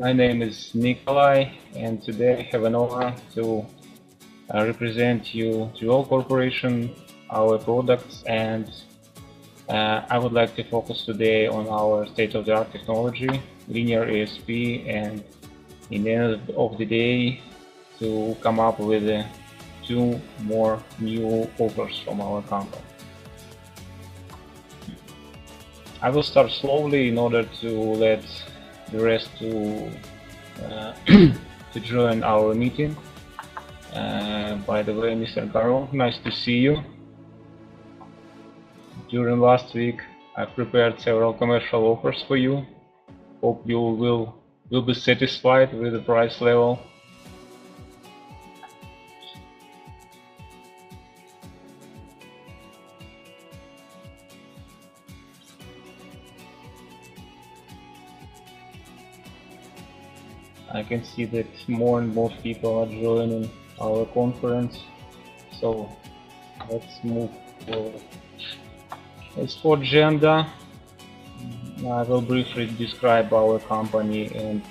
My name is Nikolai, and today I have an honor to represent you, Triol Corporation, our products, and I would like to focus today on our state-of-the-art technology, linear ESP, and in the end of the day to come up with two more new offers from our company. I will start slowly in order to let the rest to join our meeting. By the way, Mr. Garo, nice to see you. During last week, I prepared several commercial offers for you. Hope you will be satisfied with the price level. I can see that more and more people are joining our conference, so let's move forward. As for agenda, I will briefly describe our company and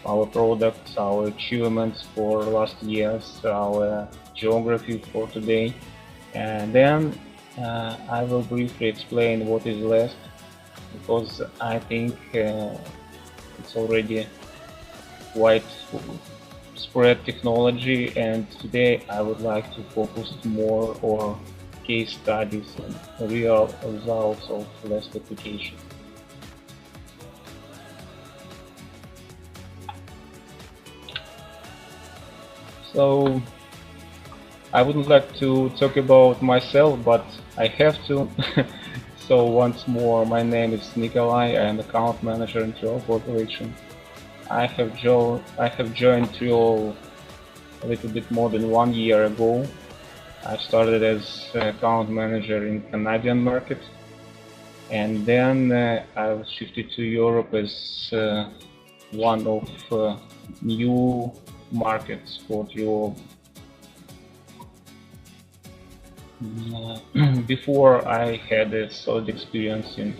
our products, our achievements for last years, our geography for today, and then I will briefly explain what is LESP, because I think it's already quite spread technology, and today I would like to focus more on case studies and real results of LESP application. So I wouldn't like to talk about myself, but I have to. So once more, my name is Nikolai. I am account manager in Triol Corporation. I have joined Triol a little bit more than 1 year ago. I started as account manager in Canadian market, and then I was shifted to Europe as one of new markets for Triol. Before, I had a solid experience in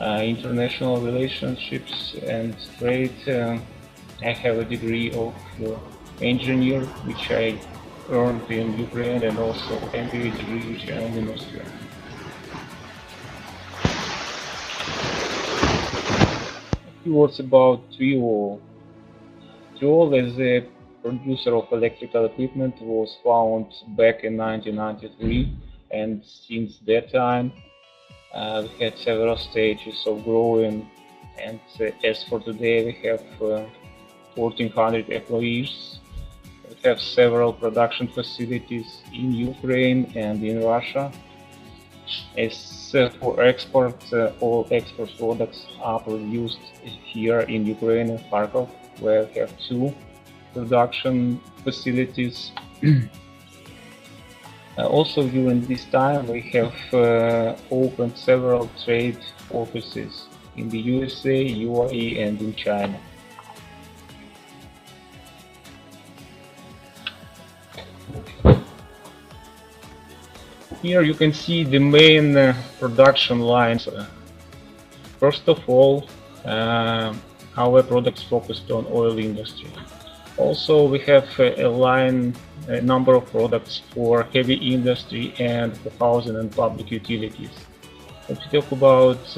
international relationships and trade. I have a degree of engineer, which I earned in Ukraine, and also MBA degree, which I earned in Austria. A few words about Triol. Triol, as a producer of electrical equipment, was found back in 1993, and since that time we had several stages of growing, and as for today we have 1,400 employees. We have several production facilities in Ukraine and in Russia. As for export, all export products are produced here in Ukraine and Kharkov, where we have 2 production facilities. Also during this time we have opened several trade offices in the USA, UAE, and in China. Here you can see the main production lines. First of all, our products focused on oil industry. Also, we have a number of products for heavy industry and for housing and public utilities. If you talk about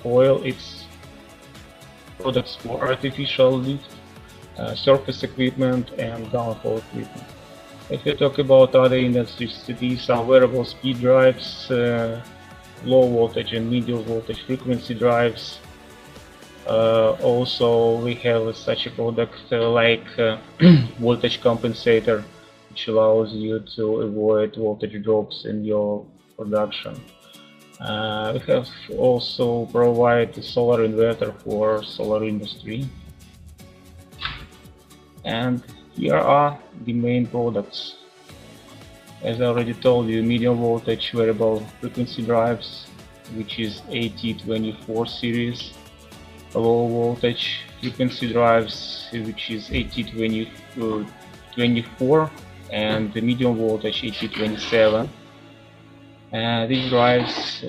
oil, it's products for artificial lift, surface equipment, and downhole equipment. If you talk about other industries, these are variable speed drives, low voltage and medium voltage frequency drives. Also, we have such a product like voltage compensator, which allows you to avoid voltage drops in your production. We have also provided a solar inverter for solar industry. And here are the main products. As I already told you, medium voltage variable frequency drives, which is AT24 series. Low voltage frequency drives, which is AT24, and the medium voltage AT27. These drives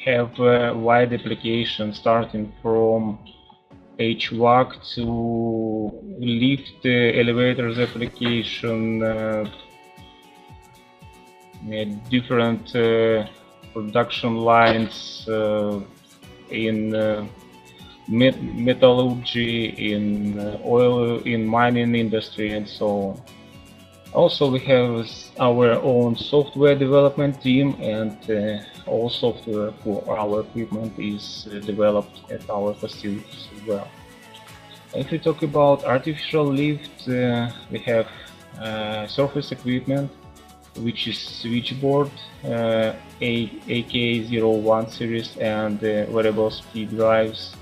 have wide application, starting from HVAC to lift elevators application, different production lines in metallurgy, in oil, in mining industry, and so on. Also, we have our own software development team, and all software for our equipment is developed at our facilities as well. If we talk about artificial lift, we have surface equipment, which is switchboard, AK01 series, and variable speed drives,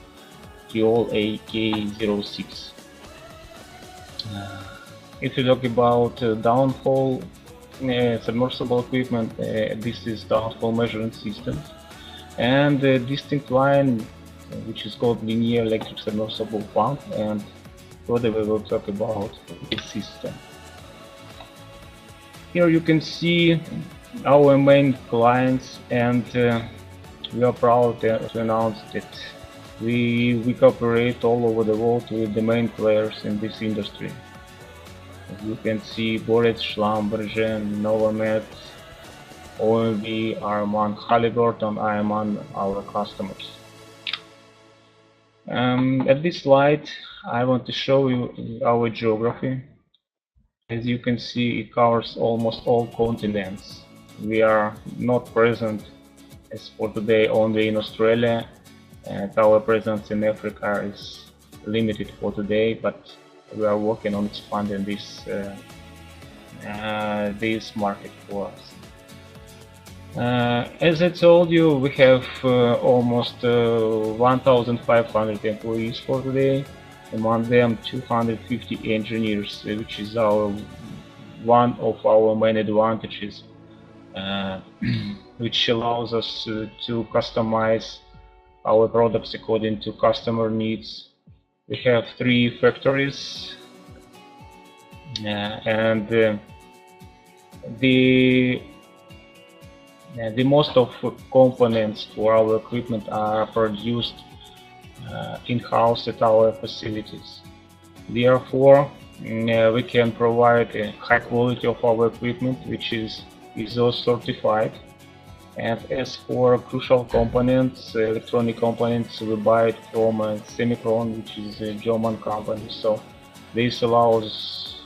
Triol AK06. If you talk about downhole submersible equipment, this is downhole measuring system, and a distinct line which is called linear electric submersible pump, and further we will talk about this system. Here you can see our main clients, and we are proud to announce that we cooperate all over the world with the main players in this industry. As you can see, Boretz, Schlumberger, Novamed, OMV are among Halliburton are among our customers. At this slide, I want to show you our geography. As you can see, it covers almost all continents. We are not present, as for today, only in Australia, and our presence in Africa is limited for today, but we are working on expanding this market for us. As I told you, we have almost 1,500 employees for today. Among them, 250 engineers, which is one of our main advantages, which allows us to customize our products according to customer needs. We have 3 factories, and the most of components for our equipment are produced in-house at our facilities. Therefore, we can provide a high quality of our equipment, which is ISO certified. And as for crucial components, electronic components, we buy it from Semicron, which is a German company. So this allows,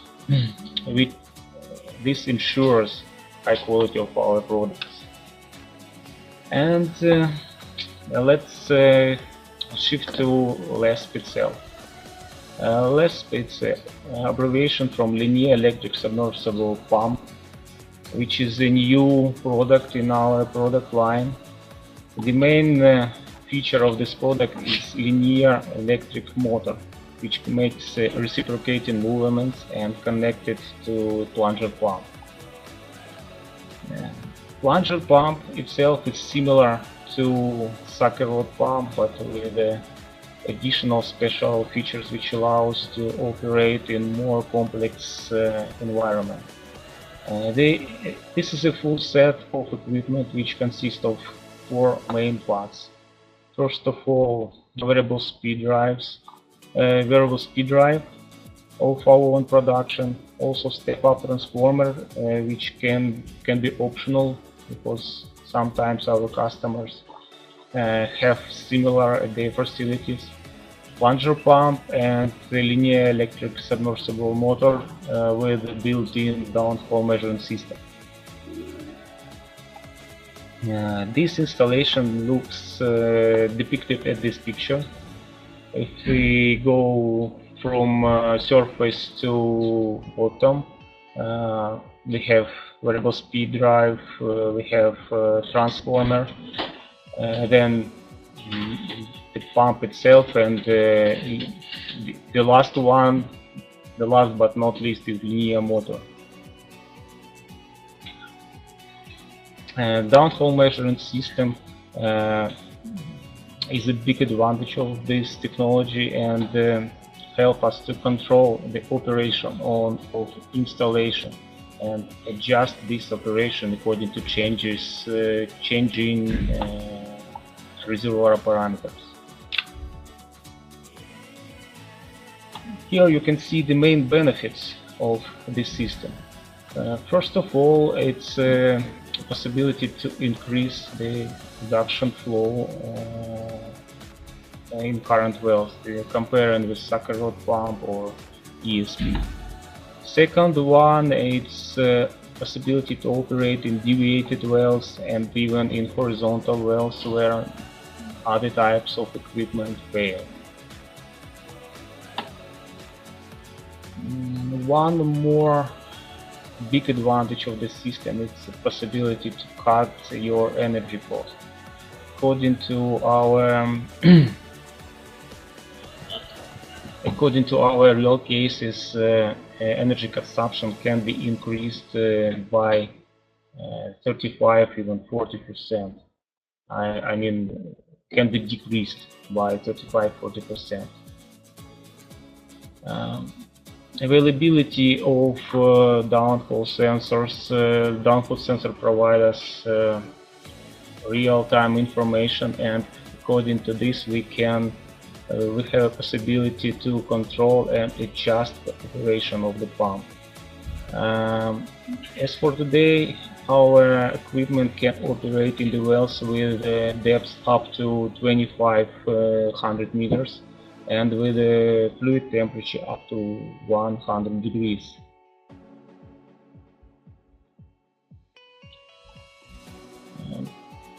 this ensures high quality of our products. And let's shift to LESP itself. LESP is an abbreviation from linear electric submersible pump, which is a new product in our product line. The main feature of this product is linear electric motor, which makes reciprocating movements and connected to plunger pump. Plunger pump itself is similar to sucker rod pump, but with additional special features which allow us to operate in more complex environment. This is a full set of equipment which consists of 4 main parts. First of all, variable speed drive of our own production. Also step-up transformer, which can be optional because sometimes our customers have similar at their facilities. Plunger pump and the linear electric submersible motor with a built-in downhole measuring system. This installation looks depicted at this picture. If we go from surface to bottom, we have variable speed drive, we have transformer, then the pump itself, and the last but not least, is linear motor. Downhole measuring system is a big advantage of this technology and help us to control the operation of installation and adjust this operation according to changing reservoir parameters. Here you can see the main benefits of this system. First of all, it's a possibility to increase the production flow in current wells, comparing with sucker rod pump or ESP. Second one, it's possibility to operate in deviated wells and even in horizontal wells where other types of equipment fail. One more big advantage of the system is the possibility to cut your energy cost. According to our real cases, energy consumption can be increased by 35, even 40%. I mean, can be decreased by 35–40%. Availability of downhole sensors. Downhole sensor provide us real-time information, and according to this we have a possibility to control and adjust the operation of the pump. As for today, our equipment can operate in the wells with depths up to 2500 meters and with a fluid temperature up to 100 degrees.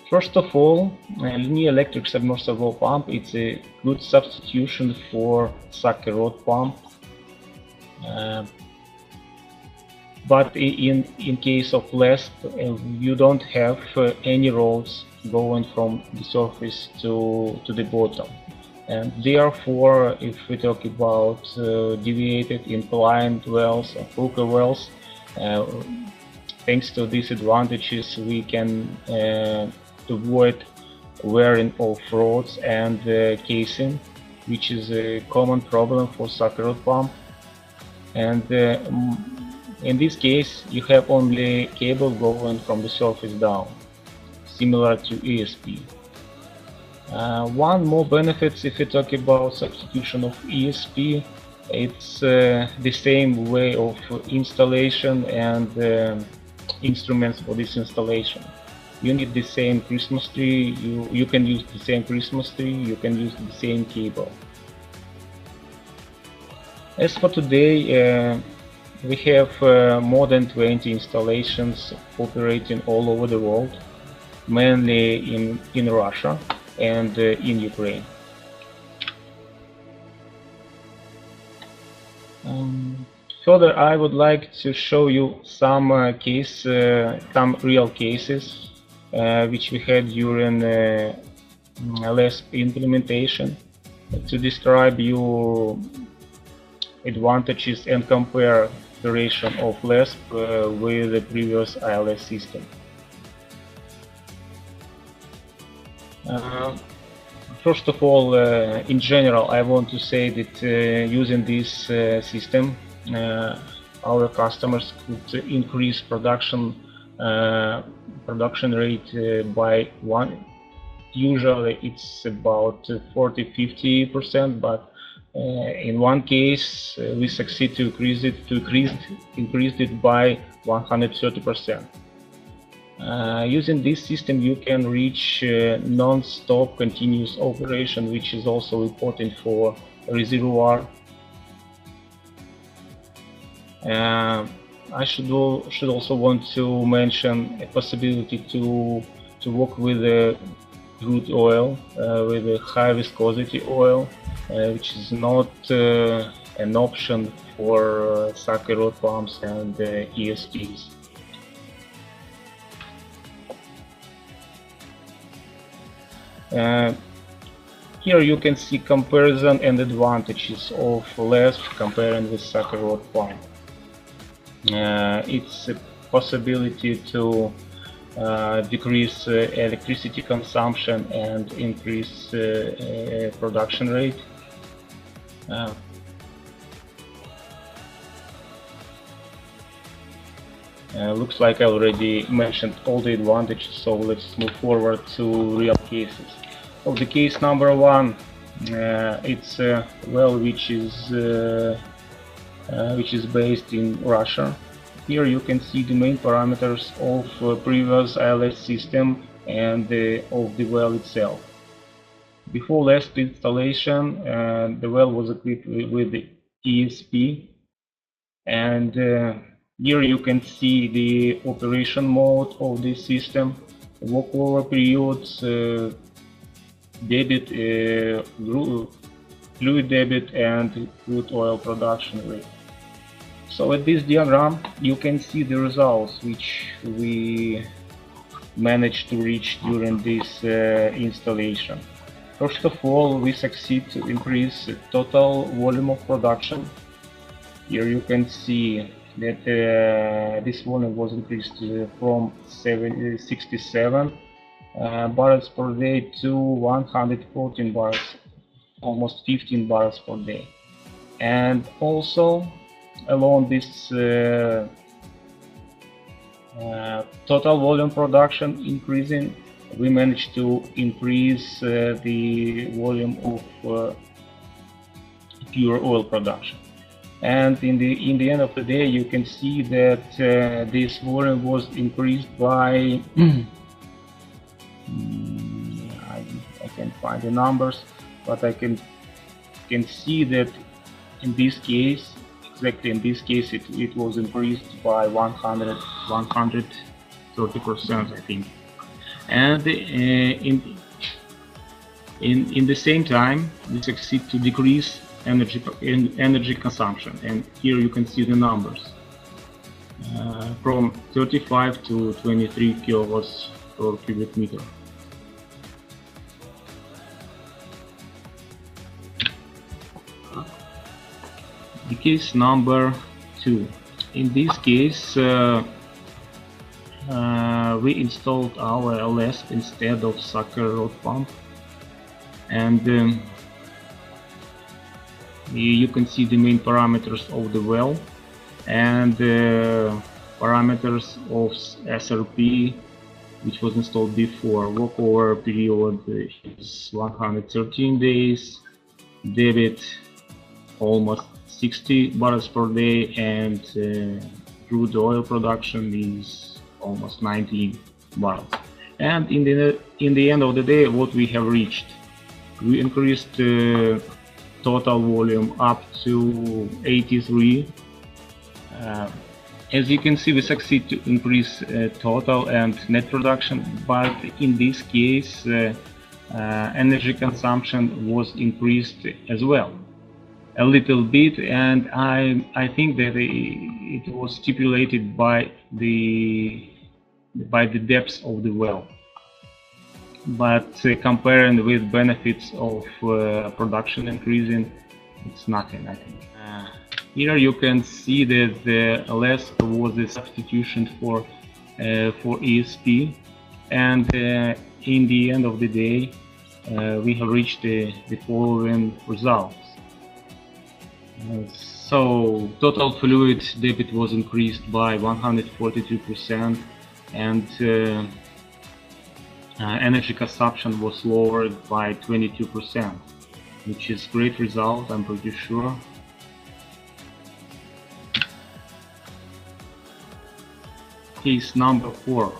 First of all, a linear electric submersible pump, it's a good substitution for sucker rod pump. But in case of LESP, you don't have any rods going from the surface to the bottom. And therefore, if we talk about deviated, inclined wells or hooker wells, thanks to these advantages, we can avoid wearing of rods and casing, which is a common problem for sucker rod pump. And in this case, you have only cable going from the surface down, similar to ESP. One more benefits if you talk about substitution of ESP, it's the same way of installation and instruments for this installation. You need the same Christmas tree, you can use the same Christmas tree, you can use the same cable. As for today, we have more than 20 installations operating all over the world, mainly in Russia and in Ukraine. Further, I would like to show you some real cases which we had during LESP implementation to describe you advantages and compare operation of LESP with the previous ILS system. First of all, in general, I want to say that using this system, our customers could increase production rate by one. Usually it's about 40–50%, but in one case we succeed to increase it by 130%. Using this system you can reach non-stop continuous operation, which is also important for reservoir. I should also want to mention a possibility to work with a crude oil, with a high viscosity oil, which is not an option for sucker rod pumps and ESPs. Here you can see comparison and advantages of LESP comparing with sucker rod pump. It's a possibility to decrease electricity consumption and increase production rate. Looks like I already mentioned all the advantages, so let's move forward to real cases. The case number one, It's a well which is based in Russia. Here you can see the main parameters of previous ILS system and of the well itself. Before LESP installation, the well was equipped with the ESP, and here you can see the operation mode of this system, workover periods, debit, fluid debit, and crude oil production rate. So at this diagram you can see the results which we managed to reach during this installation. First of all, we succeed to increase total volume of production. Here you can see that this volume was increased from 67 barrels per day to 114 barrels, almost 15 barrels per day. And also along this total volume production increasing, we managed to increase the volume of pure oil production. And in the end of the day, you can see that this volume was increased by I can't find the numbers, but I can see that in this case, exactly in this case, it was increased by 130%, I think. And in the same time, we succeed to decrease energy consumption, and here you can see the numbers from 35 to 23 kilowatts per cubic meter. The case number 2. In this case, we installed our LESP instead of sucker rod pump, and you can see the main parameters of the well and parameters of SRP, which was installed before. Workover period is 113 days, debit almost 60 barrels per day, and crude oil production is almost 19 barrels. And in the end of the day, what we have reached, we increased total volume up to 83. As you can see, we succeed to increase total and net production, but in this case energy consumption was increased as well a little bit, and I think that it was stipulated by the depth of the well. But comparing with benefits of production increasing, it's nothing, I think. Here you can see that the LESP was a substitution for ESP, and in the end of the day we have reached the following results. So total fluid debit was increased by 142%, and energy consumption was lowered by 22%, which is great result, I'm pretty sure. Case number 4.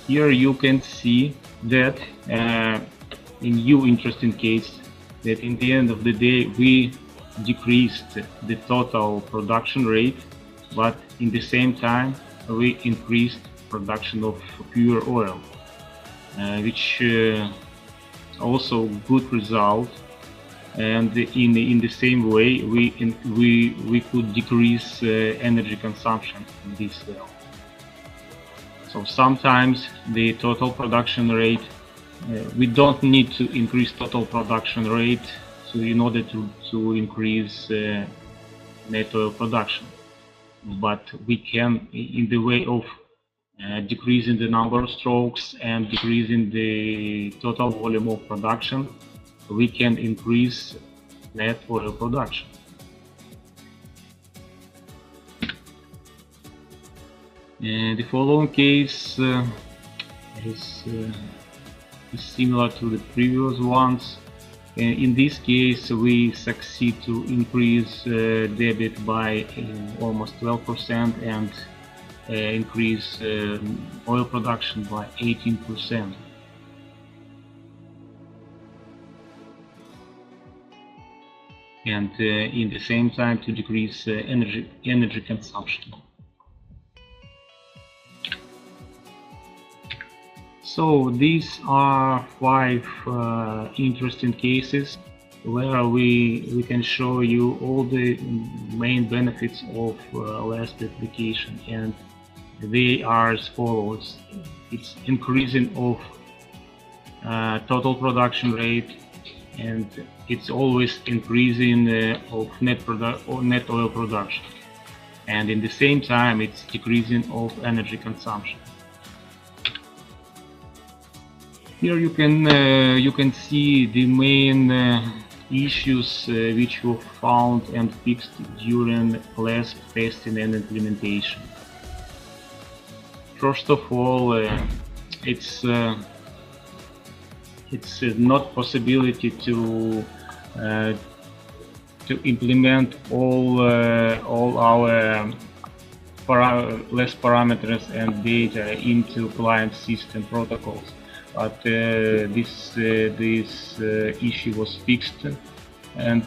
Here you can see that in new interesting case, that in the end of the day we decreased the total production rate, but in the same time we increased production of pure oil, which also good result. And in the same way we could decrease energy consumption in this well. So sometimes the total production rate, we don't need to increase total production rate in order to increase net oil production, but we can, in the way of decreasing the number of strokes and decreasing the total volume of production, we can increase net oil production. The following case is similar to the previous ones. In this case, we succeed to increase debit by almost 12% and increase oil production by 18%. And in the same time to decrease energy consumption. So these are 5 interesting cases where we can show you all the main benefits of LESP application, and they are as follows. It's increasing of total production rate, and it's always increasing of net oil production, and in the same time it's decreasing of energy consumption. Here you can see the main issues which were found and fixed during LESP testing and implementation. First of all, it's not possibility to implement all our LESP parameters and data into client system protocols. But this issue was fixed, and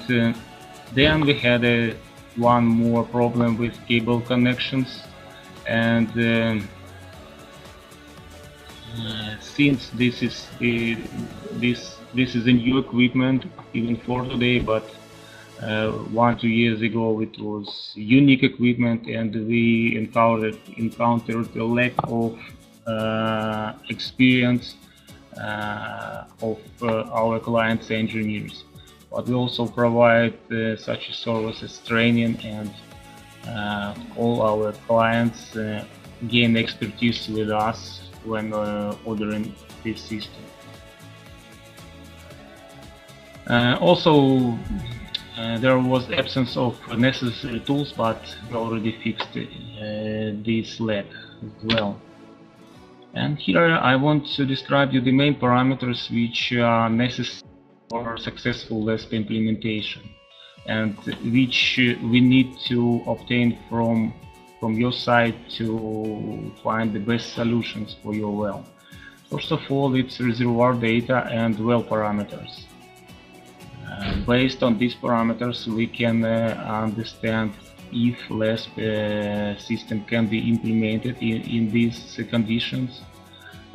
then we had one more problem with cable connections, and since this is a new equipment even for today, but 1-2 years ago it was unique equipment, and we encountered a lack of experience of our clients' engineers. But we also provide such a service as training, and all our clients gain expertise with us when ordering this system. Also, there was absence of necessary tools, but we already fixed this lag as well. And here I want to describe you the main parameters which are necessary for successful LESP implementation, and which we need to obtain from your side to find the best solutions for your well. First of all, it's reservoir data and well parameters. Based on these parameters, we can understand if LESP system can be implemented in these conditions.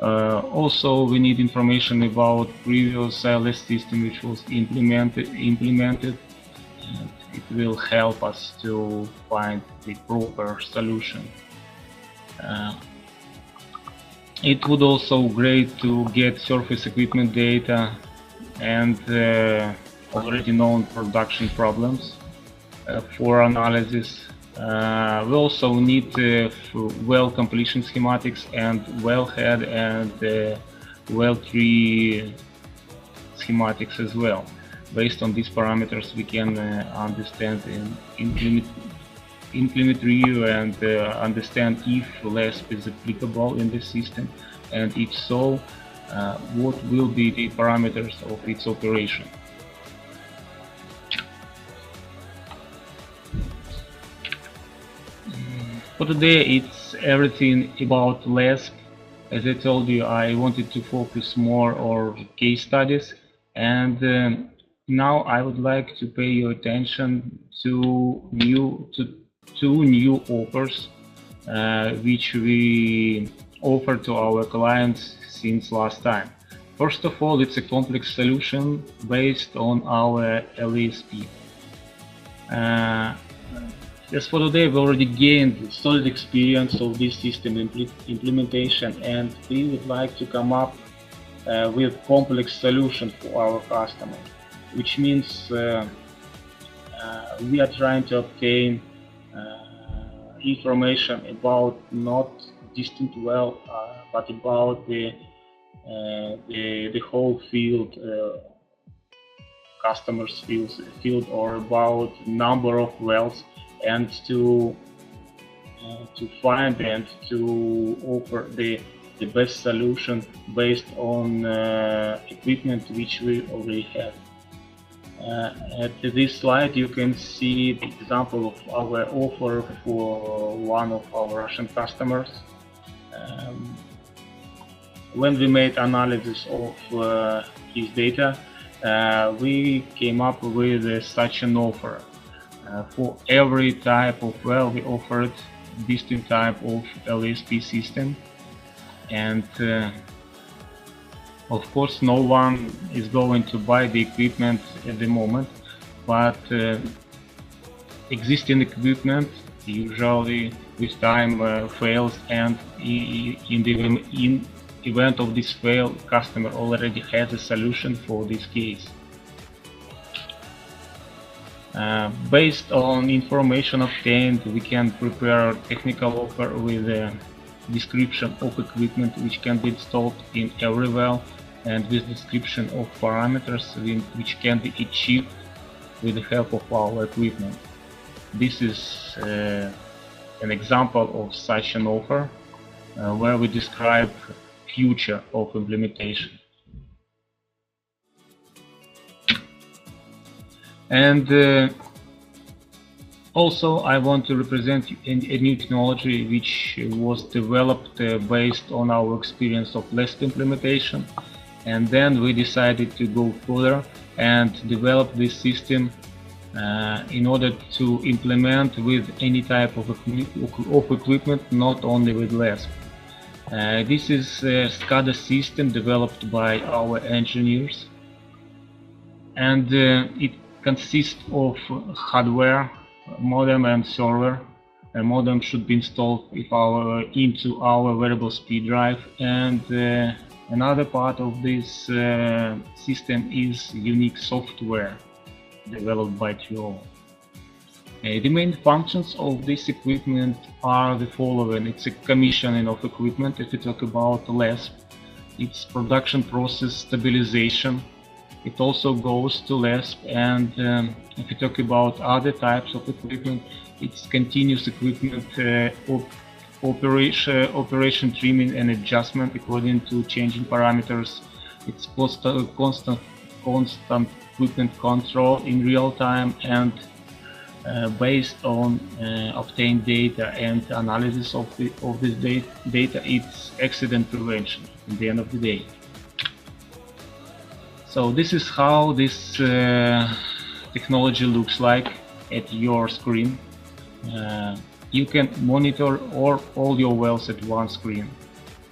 Also, we need information about previous LESP system which was implemented, and it will help us to find the proper solution. It would also be great to get surface equipment data and already known production problems for analysis. We also need well completion schematics and wellhead and well tree schematics as well. Based on these parameters, we can understand and implement review and understand if LESP is applicable in the system, and if so, what will be the parameters of its operation. For today, it's everything about LESP. As I told you, I wanted to focus more on case studies, and now I would like to pay your attention to two new offers which we offer to our clients since last time. First of all, it's a complex solution based on our LESP. As for today, we already gained solid experience of this system implementation, and we would like to come up with complex solution for our customers, which means we are trying to obtain information about not distant well, but about the whole field, customers' field, or about number of wells, and to find and to offer the best solution based on equipment which we already have. At this slide you can see the example of our offer for one of our Russian customers. When we made analysis of his data, we came up with such an offer. For every type of well, we offered distinct type of LESP system, and of course no one is going to buy the equipment at the moment, but existing equipment usually with time fails, and in the event of this fail, customer already has a solution for this case. Based on information obtained, we can prepare a technical offer with a description of equipment which can be installed in every well, and with description of parameters which can be achieved with the help of our equipment. This is an example of such an offer where we describe future of implementation. And also I want to represent a new technology which was developed based on our experience of LESP implementation, and then we decided to go further and develop this system in order to implement with any type of equipment, not only with LESP. This is a SCADA system developed by our engineers, and it consists of hardware, modem and server. A modem should be installed into our variable speed drive, and another part of this system is unique software developed by Triol. The main functions of this equipment are the following. It's a commissioning of equipment. If we talk about LESP, it's production process stabilization. It also goes to LESP, and if we talk about other types of equipment, it's continuous equipment operation trimming and adjustment according to changing parameters. It's constant equipment control in real time, and based on obtained data and analysis of this data, it's accident prevention at the end of the day. So this is how this technology looks like at your screen. You can monitor all your wells at one screen.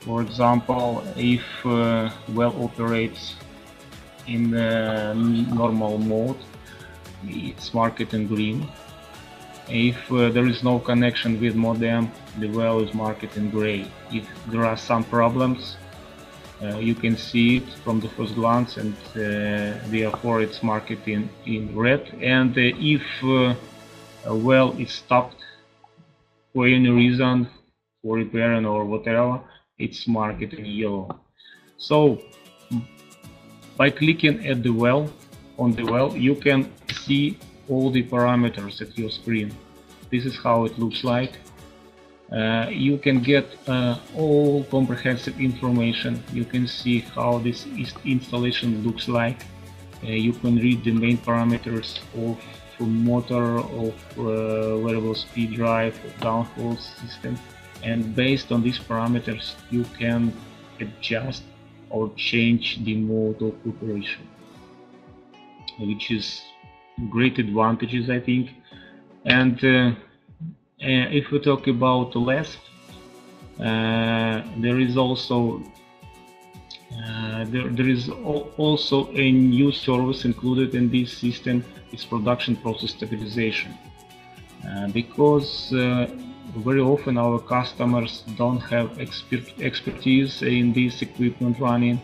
For example, if well operates in normal mode, it's marked in green. If there is no connection with modem, the well is marked in gray. If there are some problems, you can see it from the first glance, and therefore it's marked in red. And if a well is stopped for any reason, for repairing or whatever, it's marked in yellow. So by clicking at the well, you can see all the parameters at your screen. This is how it looks like. You can get all comprehensive information. You can see how this installation looks like. You can read the main parameters of motor, of variable speed drive, of downhole system, and based on these parameters you can adjust or change the mode of operation, which is great advantages, I think. And if we talk about LESP, there is also a new service included in this system. It's production process stabilization, because very often our customers don't have expertise in this equipment running,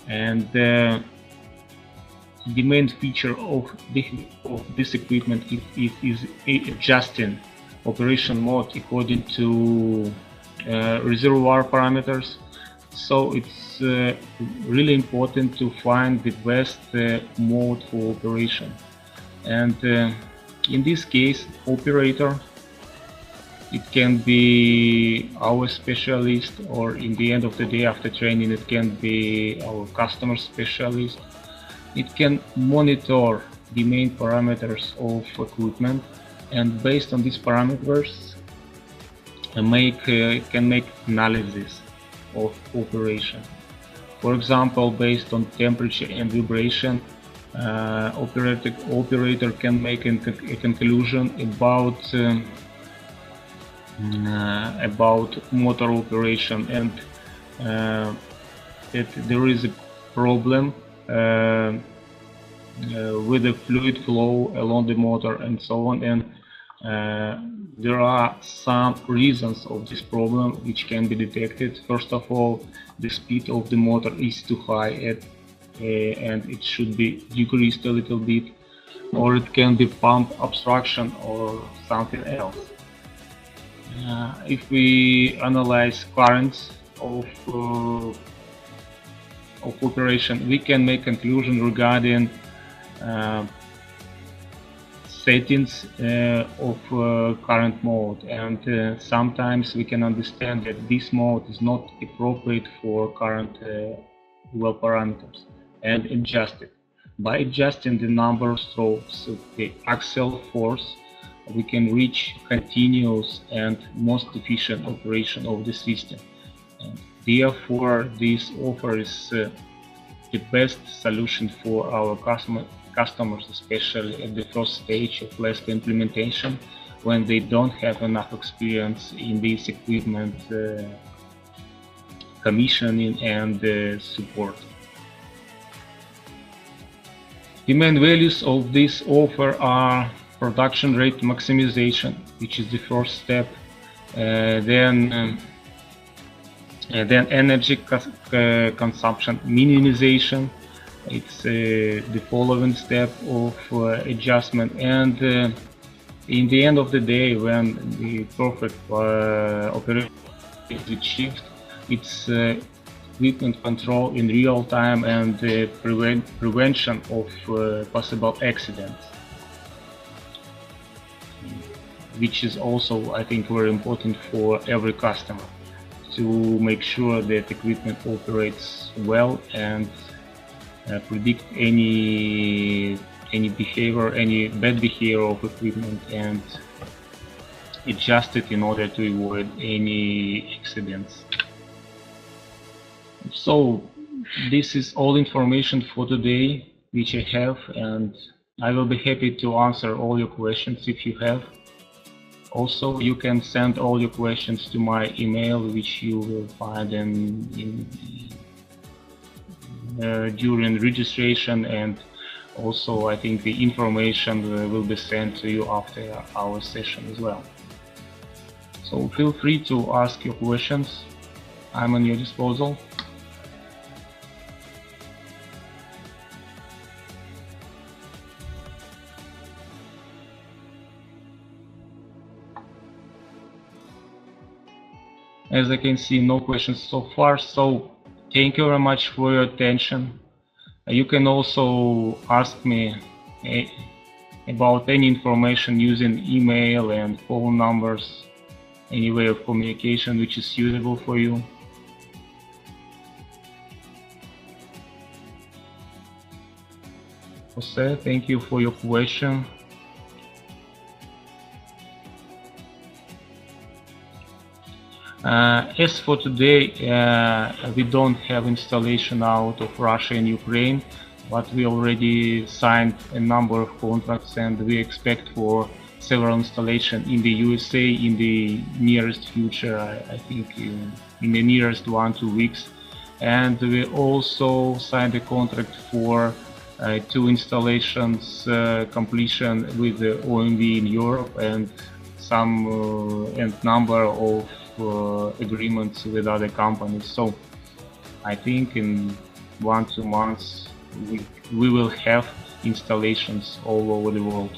and the main feature of this equipment is adjusting operation mode according to reservoir parameters. So it's really important to find the best mode for operation, and in this case, operator, it can be our specialist, or in the end of the day after training it can be our customer specialist. It can monitor the main parameters of equipment, and based on these parameters can make analysis of operation. For example, based on temperature and vibration, operator can make a conclusion about motor operation, and that there is a problem with the fluid flow along the motor and so on, and there are some reasons of this problem which can be detected. First of all, the speed of the motor is too high and it should be decreased a little bit, or it can be pump obstruction or something else. If we analyze currents of operation, we can make conclusion regarding settings of current mode, and sometimes we can understand that this mode is not appropriate for current well parameters, and adjust it. By adjusting the number of strokes of the axial force, we can reach continuous and most efficient operation of the system. And therefore, this offers the best solution for our customers, especially at the first stage of LESP implementation, when they don't have enough experience in this equipment commissioning and support. The main values of this offer are production rate maximization, which is the first step, then energy consumption minimization. It's the following step of adjustment, and in the end of the day, when the perfect operation is achieved, it's equipment control in real time and prevention of possible accidents, which is also, I think, very important for every customer, to make sure that equipment operates well and predict any behavior, any bad behavior of equipment, and adjust it in order to avoid any accidents. So this is all information for today which I have, and I will be happy to answer all your questions if you have. Also, you can send all your questions to my email, which you will find during registration, and also I think the information will be sent to you after our session as well. So feel free to ask your questions. I'm on your disposal. As I can see, no questions so far, so thank you very much for your attention. You can also ask me about any information using email and phone numbers, any way of communication which is suitable for you. Jose, thank you for your question. As for today, we don't have installation out of Russia and Ukraine, but we already signed a number of contracts, and we expect for several installations in the USA in the nearest future, I think in the nearest 1-2 weeks. And we also signed a contract for 2 installations completion with the OMV in Europe, and some and number of agreements with other companies. So I think in 1-2 months we will have installations all over the world.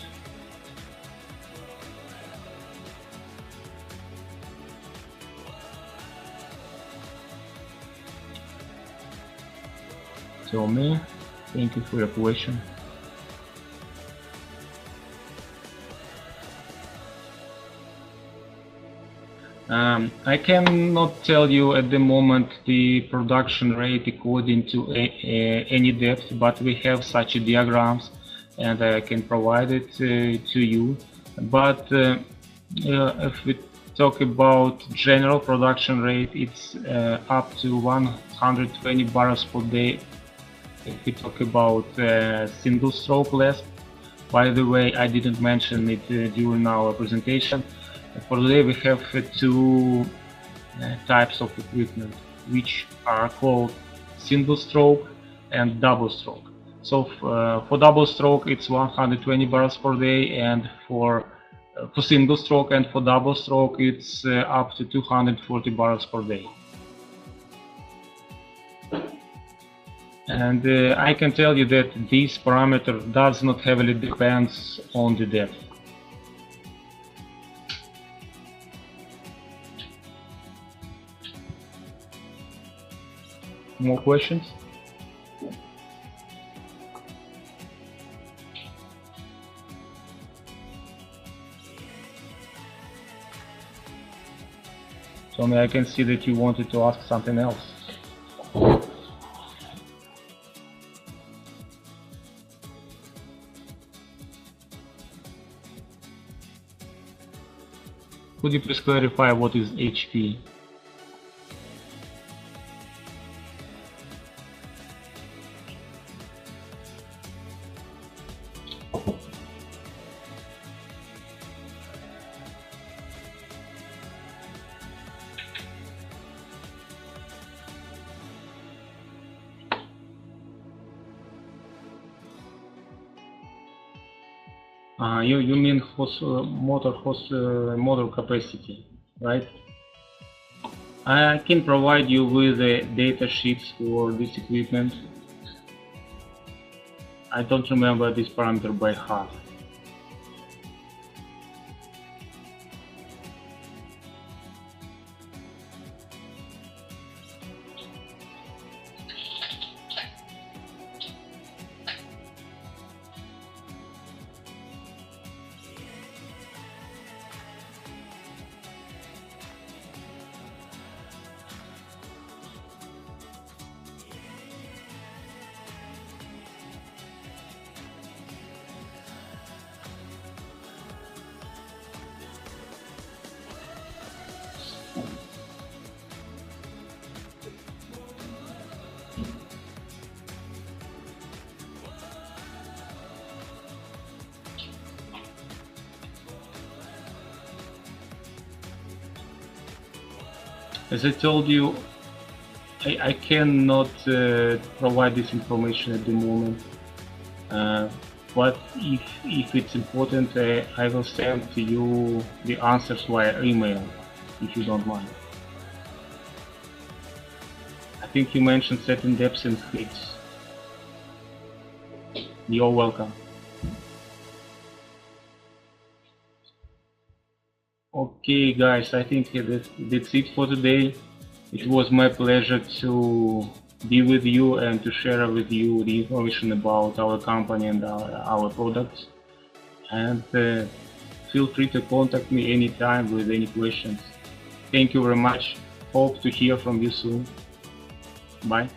So me, thank you for your question. I cannot tell you at the moment the production rate according to any depth, but we have such diagrams, and I can provide it to you. But if we talk about general production rate, it's up to 120 barrels per day. If we talk about single stroke LESP, by the way, I didn't mention it during our presentation. For today we have two types of equipment, which are called single stroke and double stroke. So for double stroke it's 120 barrels per day, and for single stroke and for double stroke it's up to 240 barrels per day. And I can tell you that this parameter does not heavily depend on the depth. More questions? Tommy, I can see that you wanted to ask something else. Could you please clarify what is HP? You mean motor capacity, right? I can provide you with the data sheets for this equipment. I don't remember this parameter by heart. As I told you, I cannot provide this information at the moment, but if it's important, I will send to you the answers via email, if you don't mind. I think you mentioned setting depths and heights. You're welcome. Okay guys, I think that's it for today. It was my pleasure to be with you and to share with you the information about our company and our products. And feel free to contact me anytime with any questions. Thank you very much. Hope to hear from you soon. Bye.